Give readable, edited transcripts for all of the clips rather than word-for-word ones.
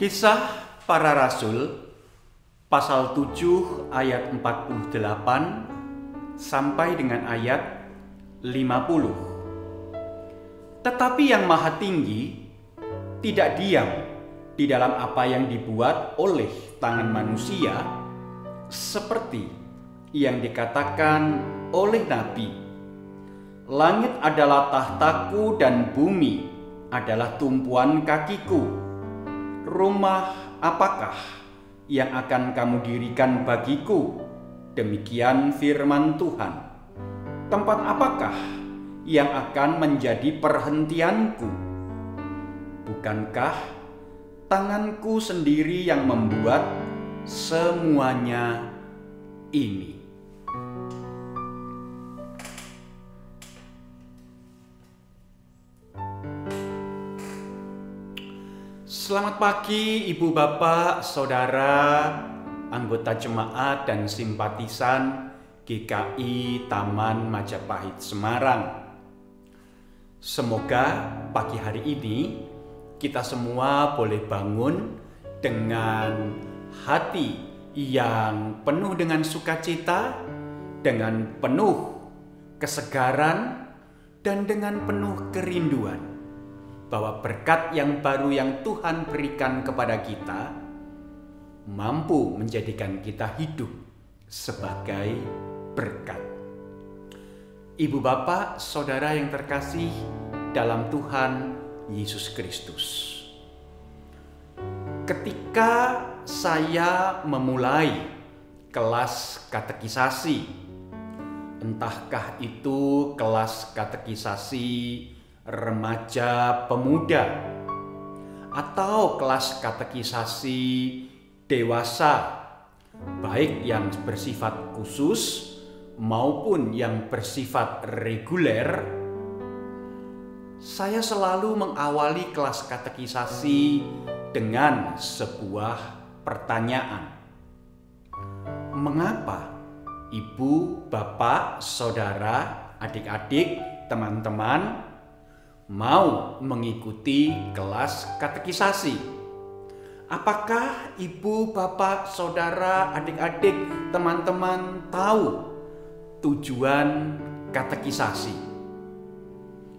Kisah Para Rasul pasal 7 ayat 48 sampai dengan ayat 50. Tetapi yang Maha Tinggi tidak diam di dalam apa yang dibuat oleh tangan manusia, seperti yang dikatakan oleh Nabi. Langit adalah tahtaku dan bumi adalah tumpuan kakiku. Rumah apakah yang akan kamu dirikan bagiku? Demikian firman Tuhan. Tempat apakah yang akan menjadi perhentianku? Bukankah tanganku sendiri yang membuat semuanya ini? Selamat pagi Ibu Bapak, Saudara, anggota jemaat dan simpatisan GKI Taman Majapahit Semarang. Semoga pagi hari ini kita semua boleh bangun dengan hati yang penuh dengan sukacita, dengan penuh kesegaran, dan dengan penuh kerinduan bahwa berkat yang baru yang Tuhan berikan kepada kita mampu menjadikan kita hidup sebagai berkat. Ibu Bapak, Saudara yang terkasih dalam Tuhan Yesus Kristus. Ketika saya memulai kelas katekisasi, entahkah itu kelas katekisasi remaja pemuda atau kelas katekisasi dewasa, baik yang bersifat khusus maupun yang bersifat reguler, saya selalu mengawali kelas katekisasi dengan sebuah pertanyaan. Mengapa Ibu, Bapak, Saudara, adik-adik, teman-teman mau mengikuti kelas katekisasi? Apakah Ibu, Bapak, Saudara, adik-adik, teman-teman tahu tujuan katekisasi?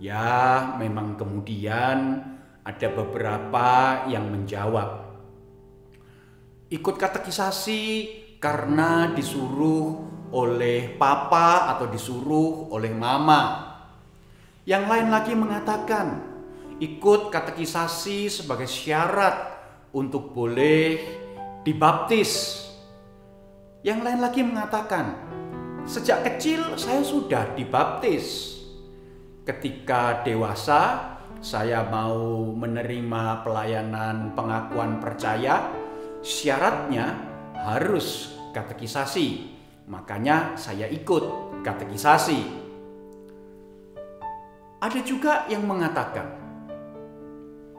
Ya, memang kemudian ada beberapa yang menjawab, ikut katekisasi karena disuruh oleh papa atau disuruh oleh mama. Yang lain lagi mengatakan ikut katekisasi sebagai syarat untuk boleh dibaptis. Yang lain lagi mengatakan sejak kecil saya sudah dibaptis. Ketika dewasa saya mau menerima pelayanan pengakuan percaya, syaratnya harus katekisasi. Makanya saya ikut katekisasi. Ada juga yang mengatakan,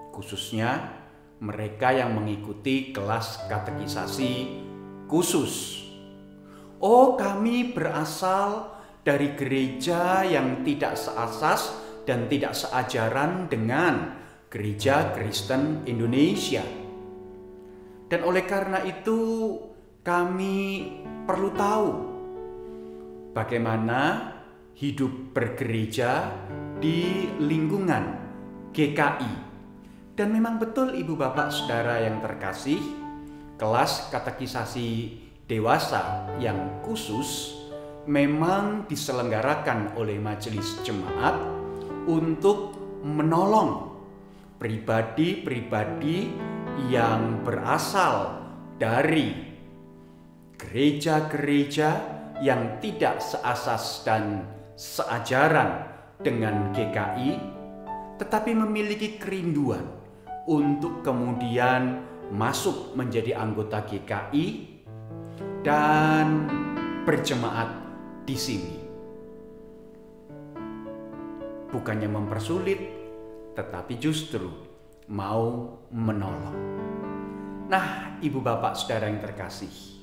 khususnya mereka yang mengikuti kelas katekisasi khusus, oh kami berasal dari gereja yang tidak seasas dan tidak seajaran dengan Gereja Kristen Indonesia. Dan oleh karena itu kami perlu tahu bagaimana hidup bergereja di lingkungan GKI. Dan memang betul Ibu Bapak Saudara yang terkasih, kelas katekisasi dewasa yang khusus memang diselenggarakan oleh majelis jemaat untuk menolong pribadi-pribadi yang berasal dari gereja-gereja yang tidak seasas dan seajaran dengan GKI, tetapi memiliki kerinduan untuk kemudian masuk menjadi anggota GKI dan berjemaat di sini. Bukannya mempersulit, tetapi justru mau menolong. Nah, Ibu Bapak Saudara yang terkasih,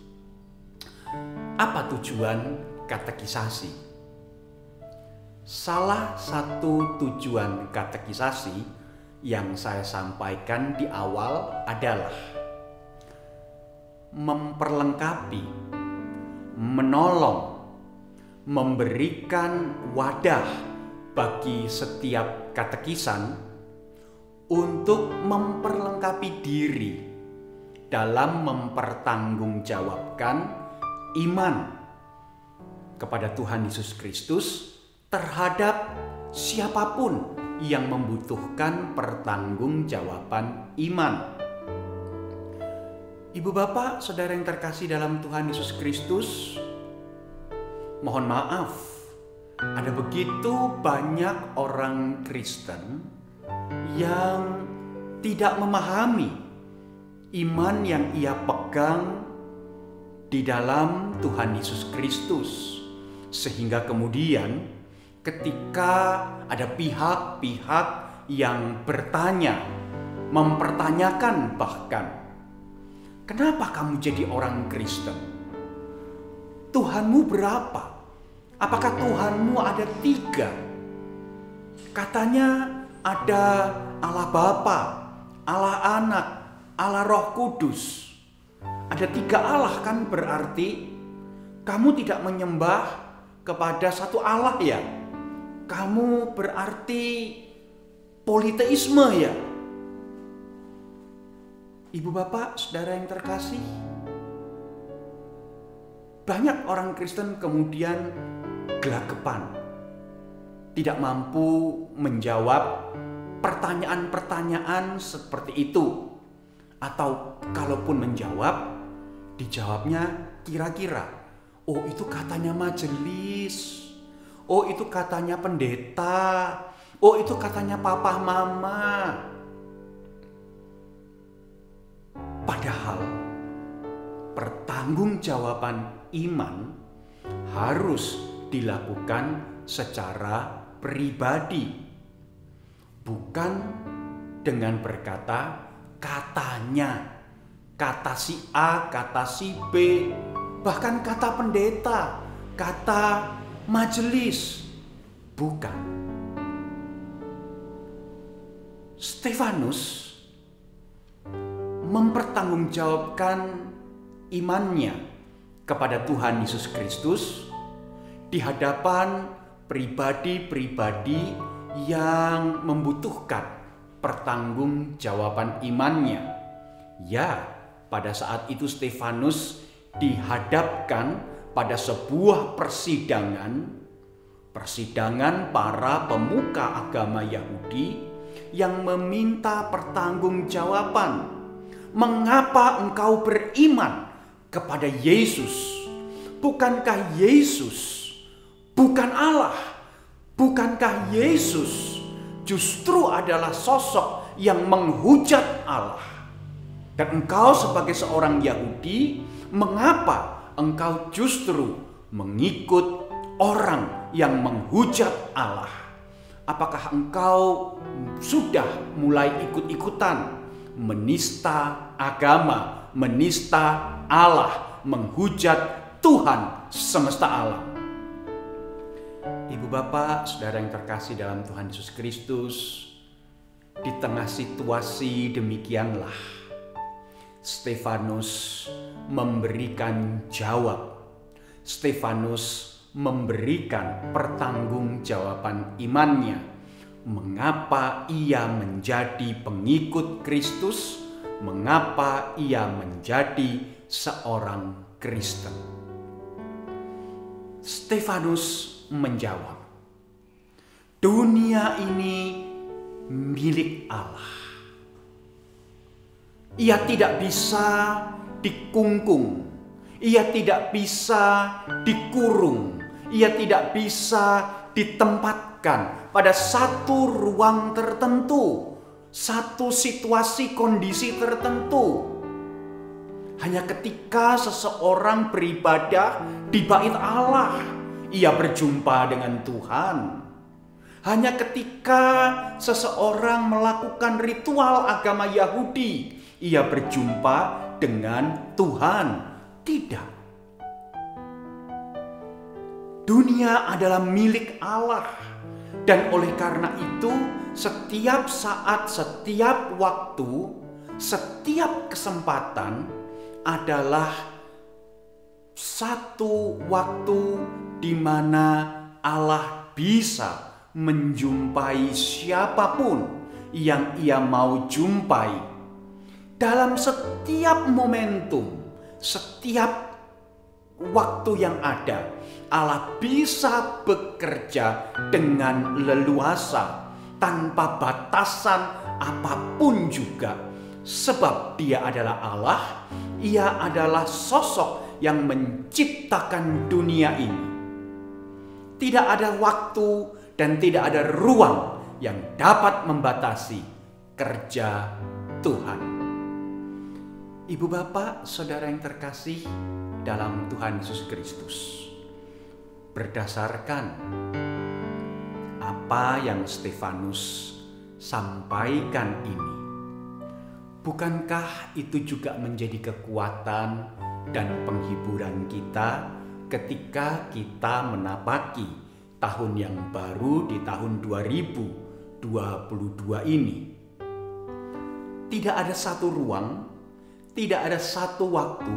apa tujuan katekisasi? Salah satu tujuan katekisasi yang saya sampaikan di awal adalah memperlengkapi, menolong, memberikan wadah bagi setiap katekisan untuk memperlengkapi diri dalam mempertanggungjawabkan iman kepada Tuhan Yesus Kristus terhadap siapapun yang membutuhkan pertanggungjawaban iman. Ibu bapak, saudara yang terkasih dalam Tuhan Yesus Kristus, mohon maaf, ada begitu banyak orang Kristen yang tidak memahami iman yang ia pegang di dalam Tuhan Yesus Kristus, sehingga kemudian ketika ada pihak-pihak yang bertanya, mempertanyakan bahkan, kenapa kamu jadi orang Kristen? Tuhanmu berapa? Apakah Tuhanmu ada 3? Katanya ada Allah Bapa, Allah Anak, Allah Roh Kudus. Ada 3 Allah, kan berarti kamu tidak menyembah kepada satu Allah ya? Kamu berarti politeisme ya? Ibu bapak, saudara yang terkasih, banyak orang Kristen kemudian gelagapan, tidak mampu menjawab pertanyaan-pertanyaan seperti itu. Atau kalaupun menjawab, dijawabnya kira-kira, oh itu katanya majelis, oh itu katanya pendeta, oh itu katanya papa mama. Padahal pertanggungjawaban iman harus dilakukan secara pribadi, bukan dengan berkata katanya, kata si A, kata si B, bahkan kata pendeta, kata majelis. Bukan. Stefanus mempertanggungjawabkan imannya kepada Tuhan Yesus Kristus di hadapan pribadi-pribadi yang membutuhkan pertanggungjawaban imannya. Ya, pada saat itu Stefanus dihadapkan pada sebuah persidangan para pemuka agama Yahudi yang meminta pertanggungjawaban. Mengapa engkau beriman kepada Yesus? Bukankah Yesus bukan Allah? Bukankah Yesus justru adalah sosok yang menghujat Allah? Dan engkau sebagai seorang Yahudi, mengapa engkau justru mengikut orang yang menghujat Allah? Apakah engkau sudah mulai ikut-ikutan menista agama, menista Allah, menghujat Tuhan semesta alam? Ibu bapak, saudara yang terkasih dalam Tuhan Yesus Kristus, di tengah situasi demikianlah Stefanus memberikan jawab. Stefanus memberikan pertanggungjawaban imannya. Mengapa ia menjadi pengikut Kristus? Mengapa ia menjadi seorang Kristen? Stefanus menjawab, dunia ini milik Allah. Ia tidak bisa dikungkung, ia tidak bisa dikurung, ia tidak bisa ditempatkan pada satu ruang tertentu, satu situasi kondisi tertentu. Hanya ketika seseorang beribadah di bait Allah, ia berjumpa dengan Tuhan. Hanya ketika seseorang melakukan ritual agama Yahudi, ia berjumpa dengan Tuhan. Tidak. Dunia adalah milik Allah. Dan oleh karena itu, setiap saat, setiap waktu, setiap kesempatan adalah satu waktu di mana Allah bisa menjumpai siapapun yang Ia mau jumpai. Dalam setiap momentum, setiap waktu yang ada, Allah bisa bekerja dengan leluasa tanpa batasan apapun juga. Sebab Dia adalah Allah, Ia adalah sosok yang menciptakan dunia ini. Tidak ada waktu dan tidak ada ruang yang dapat membatasi kerja Tuhan. Ibu bapak, saudara yang terkasih dalam Tuhan Yesus Kristus, berdasarkan apa yang Stefanus sampaikan ini, bukankah itu juga menjadi kekuatan dan penghiburan kita ketika kita menapaki tahun yang baru di tahun 2022 ini? Tidak ada satu ruang, tidak ada satu waktu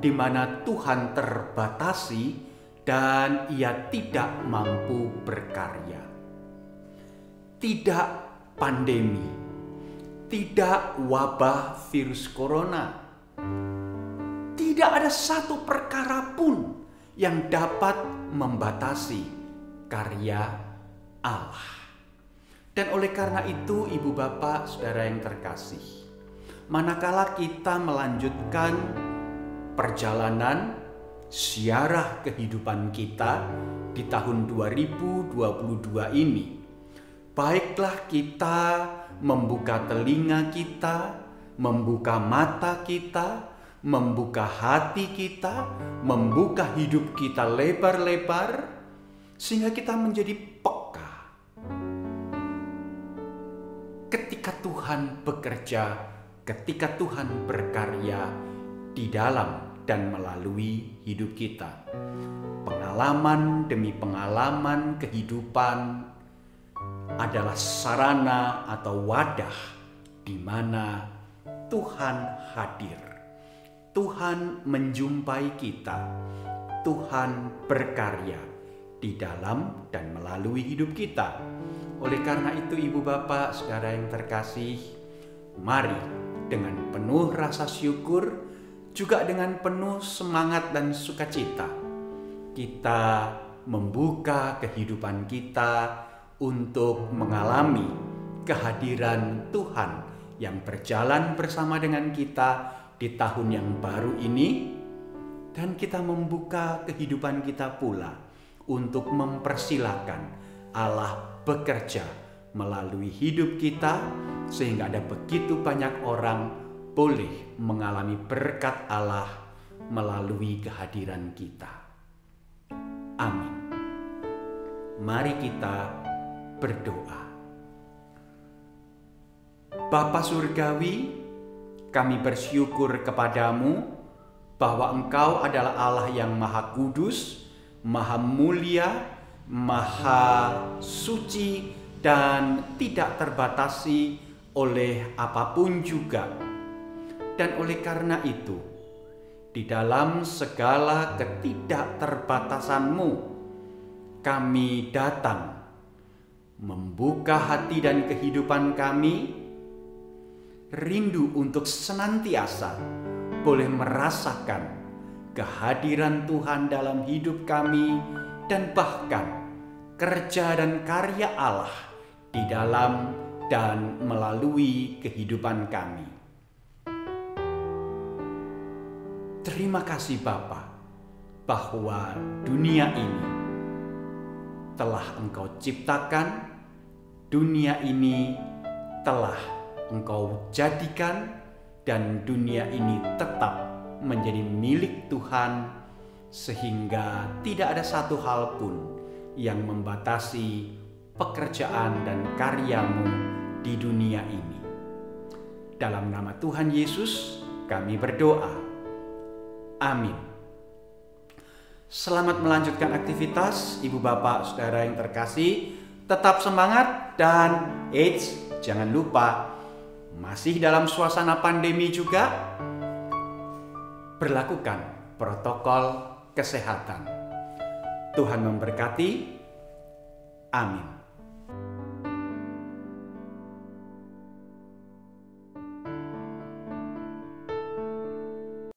di mana Tuhan terbatasi dan Ia tidak mampu berkarya. Tidak pandemi, tidak wabah virus corona, tidak ada satu perkara pun yang dapat membatasi karya Allah. Dan oleh karena itu, ibu bapak, saudara yang terkasih, manakala kita melanjutkan perjalanan ziarah kehidupan kita di tahun 2022 ini, baiklah kita membuka telinga kita, membuka mata kita, membuka hati kita, membuka hidup kita lebar-lebar, sehingga kita menjadi peka ketika Tuhan bekerja, ketika Tuhan berkarya di dalam dan melalui hidup kita. Pengalaman demi pengalaman kehidupan adalah sarana atau wadah di mana Tuhan hadir. Tuhan menjumpai kita. Tuhan berkarya di dalam dan melalui hidup kita. Oleh karena itu, ibu bapak, saudara yang terkasih, mari dengan penuh rasa syukur, juga dengan penuh semangat dan sukacita, kita membuka kehidupan kita untuk mengalami kehadiran Tuhan yang berjalan bersama dengan kita di tahun yang baru ini. Dan kita membuka kehidupan kita pula untuk mempersilahkan Allah bekerja melalui hidup kita, sehingga ada begitu banyak orang boleh mengalami berkat Allah melalui kehadiran kita. Amin. Mari kita berdoa. Bapa Surgawi, kami bersyukur kepadamu bahwa Engkau adalah Allah yang Maha Kudus, Maha Mulia, Maha Suci, dan tidak terbatasi oleh apapun juga. Dan oleh karena itu, di dalam segala ketidakterbatasan-Mu, kami datang membuka hati dan kehidupan kami, rindu untuk senantiasa boleh merasakan kehadiran Tuhan dalam hidup kami, dan bahkan kerja dan karya Allah di dalam dan melalui kehidupan kami. Terima kasih Bapa, bahwa dunia ini telah Engkau ciptakan, dunia ini telah Engkau jadikan, dan dunia ini tetap menjadi milik Tuhan, sehingga tidak ada satu hal pun yang membatasi pekerjaan dan karya-Mu di dunia ini. Dalam nama Tuhan Yesus kami berdoa. Amin. Selamat melanjutkan aktivitas, ibu bapak, saudara yang terkasih. tetap semangat, dan jangan lupa, masih dalam suasana pandemi juga, berlakukan protokol kesehatan. Tuhan memberkati. Amin.